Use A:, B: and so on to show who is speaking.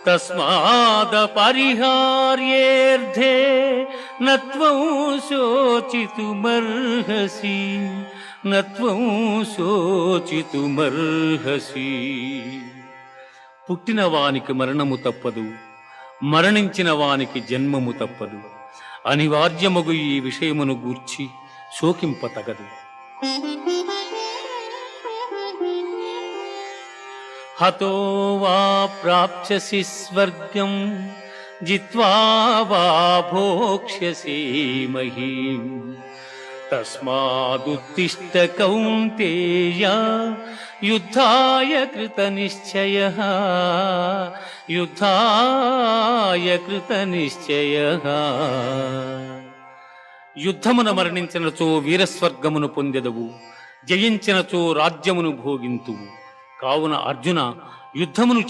A: తస్మాదపరిహార్యేర్థే నత్వం శోచితుమర్హసి నత్వం శోచితుమర్హసి. పుట్టిన వానికి మరణము తప్పదు, మరణించిన వానికి జన్మము తప్పదు. అనివార్యమగు ఈ విషయమును గూర్చి శోకింపతగదు. హతో వా ప్రాప్స్యసి స్వర్గం జిత్వా వా భోక్ష్యసి మహీం. తస్మాదుత్తిష్ఠ కౌంతేయ యుద్ధాయ కృతనిశ్చయః యుద్ధాయ కృతనిశ్చయః. యుద్ధమున మరణించినచో వీరస్వర్గమును పొందెదవు, జయించినచో రాజ్యమును భోగింతువు. కావున అర్జున, యుద్ధమును